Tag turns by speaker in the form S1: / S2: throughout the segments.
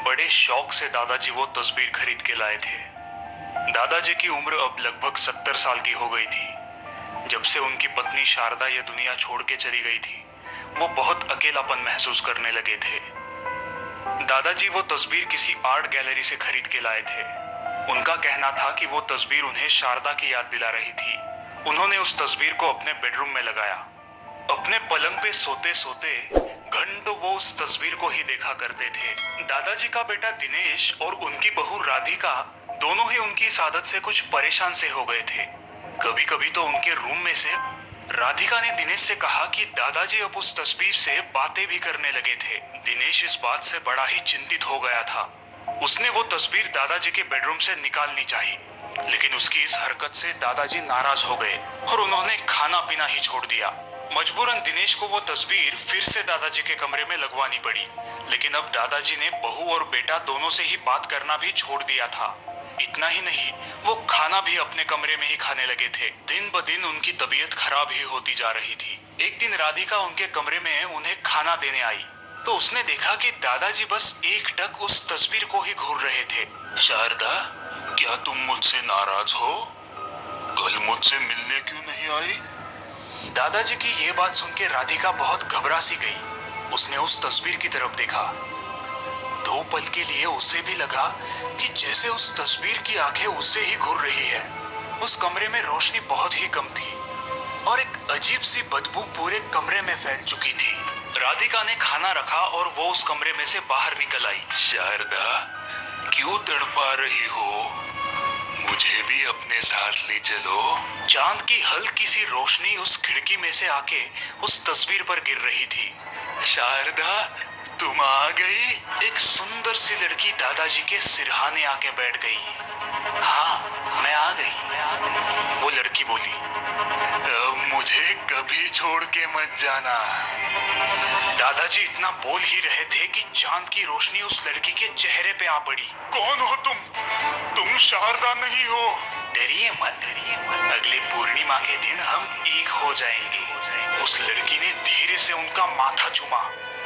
S1: बड़े शौक से दादाजी वो तस्वीर खरीद के लाए थे। दादाजी की उम्र अब लगभग 70 साल की हो गई थी। जब से उनकी पत्नी शारदा ये दुनिया छोड़ के चली गई थी, वो बहुत अकेलापन महसूस करने लगे थे। दादाजी वो तस्वीर किसी आर्ट गैलरी से खरीद के लाए थे। उनका कहना था कि वो तस्वीर उन्हें शारदा की याद दिला रही थी। उन्होंने उस तस्वीर को अपने बेडरूम में लगाया। अपने पलंग पे सोते सोते घंटों वो उस तस्वीर को ही देखा करते थे। दादाजी का बेटा दिनेश और उनकी बहू राधिका दोनों ही उनकी इस आदत से कुछ परेशान से हो गए थे। कभी कभी तो उनके रूम में से राधिका ने दिनेश से कहा कि दादाजी अब उस तस्वीर से बातें भी करने लगे थे। दिनेश इस बात से बड़ा ही चिंतित हो गया था। उसने वो तस्वीर दादाजी के बेडरूम से निकालनी चाहिए, लेकिन उसकी इस हरकत से दादाजी नाराज हो गए और उन्होंने खाना पीना ही छोड़ दिया। मजबूरन दिनेश को वो तस्वीर फिर से दादाजी के कमरे में लगवानी पड़ी, लेकिन अब दादाजी ने बहू और बेटा दोनों से ही बात करना भी छोड़ दिया था। इतना ही नहीं, वो खाना भी अपने कमरे में ही खाने लगे थे। दिन ब दिन उनकी तबीयत खराब ही होती जा रही थी। एक दिन राधिका उनके कमरे में उन्हें खाना देने आई तो उसने देखा कि दादाजी बस एकटक उस तस्वीर को ही घूर रहे थे। शारदा, क्या तुम मुझसे नाराज हो? कल मुझसे मिलने क्यों नहीं आई? दादाजी की ये बात सुन के राधिका बहुत घबरा सी गई। उसने उस तस्वीर की तरफ देखा। 2 पल के लिए उसे भी लगा कि जैसे उस तस्वीर की आंखें उससे ही घूर रही है। उस कमरे में रोशनी बहुत ही कम थी और एक अजीब सी बदबू पूरे कमरे में फैल चुकी थी। राधिका ने खाना रखा और वो उस कमरे में से बाहर निकल आई। शारदा, क्यों तड़पा रही हो? मुझे भी अपने साथ ले चलो। चांद की हल्की सी रोशनी उस खिड़की में से आके उस तस्वीर पर गिर रही थी। शारदा, तुम आ गई? एक सुंदर सी लड़की दादाजी के सिरहाने आके बैठ गई। हाँ, मैं आ गई, वो लड़की बोली। अब मुझे कभी छोड़ के मत जाना। दादाजी इतना बोल ही रहे थे कि चांद की रोशनी उस लड़की के चेहरे पे आ पड़ी। कौन हो तुम? तुम शारदा नहीं हो। डरिए मत, डरिए मत। अगली पूर्णिमा के दिन हम एक हो जाएंगे। उस लड़की ने धीरे से उनका माथा चूमा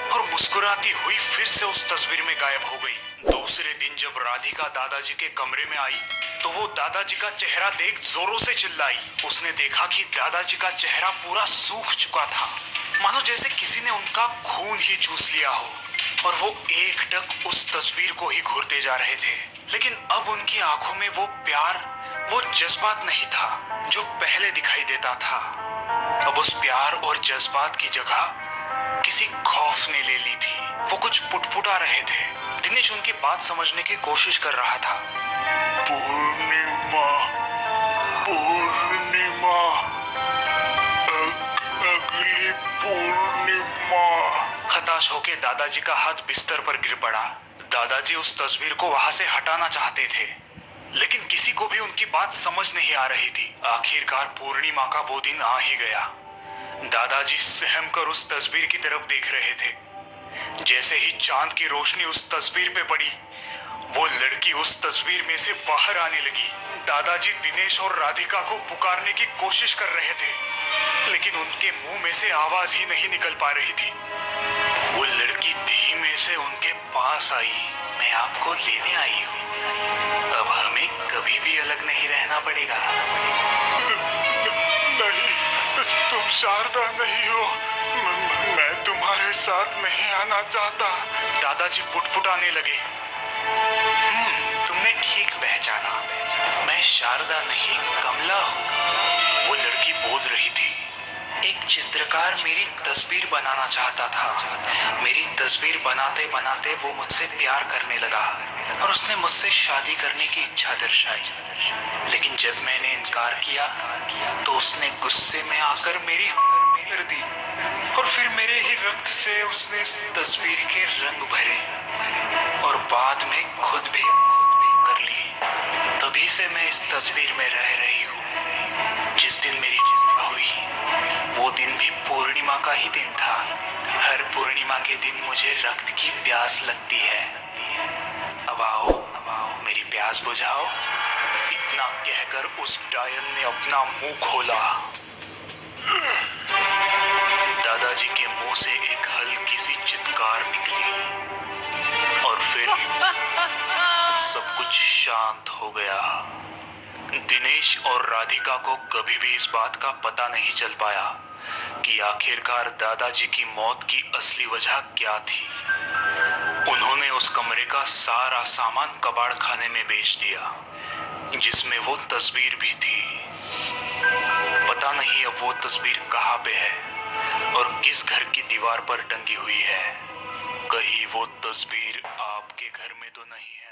S1: और मुस्कुराती हुई फिर से उस तस्वीर में गायब हो गई। दूसरे दिन जब राधिका दादाजी के कमरे में आई तो वो दादाजी का चेहरा देख जोरों से चिल्लाई। उसने देखा कि दादाजी का चेहरा पूरा सूख चुका था, मानो जैसे किसी ने उनका खून ही चूस लिया हो, और वो एकटक उस तस्वीर को ही घूरते जा रहे थे। लेकिन अब उनकी आंखों में वो प्यार, वो जज्बात नहीं था जो पहले दिखाई देता था। अब उस प्यार और जज्बात की जगह किसी खौफ ने ले ली थी। वो कुछ पुटपुटा रहे थे। दिनेश उनकी बात समझने की कोशिश कर रहा था। पूर्णिमा, पूर्णिमा, अगली पूर्णिमा। हताश होके दादाजी का हाथ बिस्तर पर गिर पड़ा। दादाजी उस तस्वीर को वहां से हटाना चाहते थे, लेकिन किसी को भी उनकी बात समझ नहीं आ रही थी। आखिरकार पूर्णिमा का वो दिन आ ही गया। दादाजी सहम कर उस तस्वीर की तरफ देख रहे थे। जैसे ही चांद की रोशनी उस तस्वीर पे पड़ी, वो लड़की उस तस्वीर में से बाहर आने लगी। दादाजी दिनेश और राधिका को पुकारने की कोशिश कर रहे थे, लेकिन उनके मुंह में से आवाज ही नहीं निकल पा रही थी। वो लड़की धीमे से उनके पास आई। मैं आपको लेने आई हूँ। अब हमें कभी भी अलग नहीं रहना पड़ेगा। नहीं, तुम शारदा नहीं हो। मैं तुम्हारे साथ नहीं आना चाहता। दादाजी पुटपुटाने लगे। तुमने ठीक पहचाना, मैं शारदा नहीं कमला हूँ। वो लड़की बोल रही थी। एक चित्रकार मेरी तस्वीर बनाना चाहता था। मेरी तस्वीर बनाते बनाते वो मुझसे प्यार करने लगा और उसने मुझसे शादी करने की इच्छा दर्शाई। लेकिन जब मैंने इनकार किया तो उसने गुस्से में आकर मेरी कर दी और फिर मेरे ही रक्त से उसने इस तस्वीर के रंग भरे और बाद में खुद भी कर लिए। तभी से मैं इस तस्वीर में रह रही हूँ। जिस दिन मेरी हुई वो दिन भी पूर्णिमा का ही दिन था। हर पूर्णिमा के दिन मुझे रक्त की प्यास लगती है। अब आओ, मेरी प्यास बुझाओ। इतना कहकर उस डायन ने अपना मुंह खोला। दादाजी के मुंह से एक हल्की सी चित्कार निकली और फिर शांत हो गया। दिनेश और राधिका को कभी भी इस बात का पता नहीं चल पाया कि आखिरकार दादाजी की मौत की असली वजह क्या थी। उन्होंने उस कमरे का सारा सामान कबाड़ खाने में बेच दिया, जिसमें वो तस्वीर भी थी। पता नहीं अब वो तस्वीर कहाँ पे है और किस घर की दीवार पर टंगी हुई है। कहीं वो तस्वीर आपके घर में तो नहीं है?